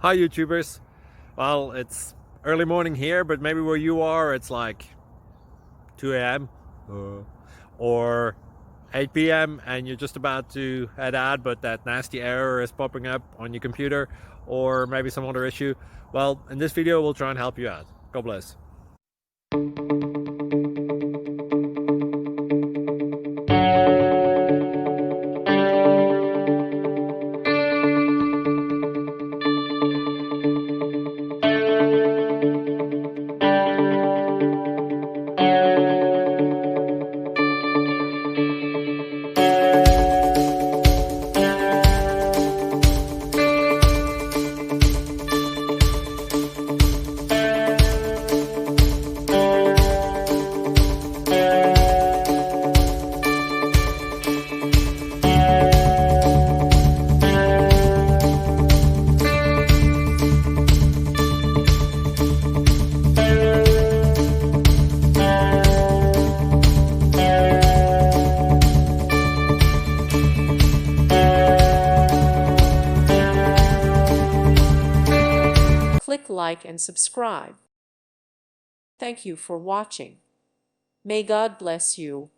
Hi YouTubers. Well, it's early morning here, but maybe where you are it's like 2 a.m. or 8 p.m. and you're just about to head out, but that nasty error is popping up on your computer, or maybe some other issue. Well, in this video we'll try and help you out. God bless. Click like and subscribe. Thank you for watching. May God bless you.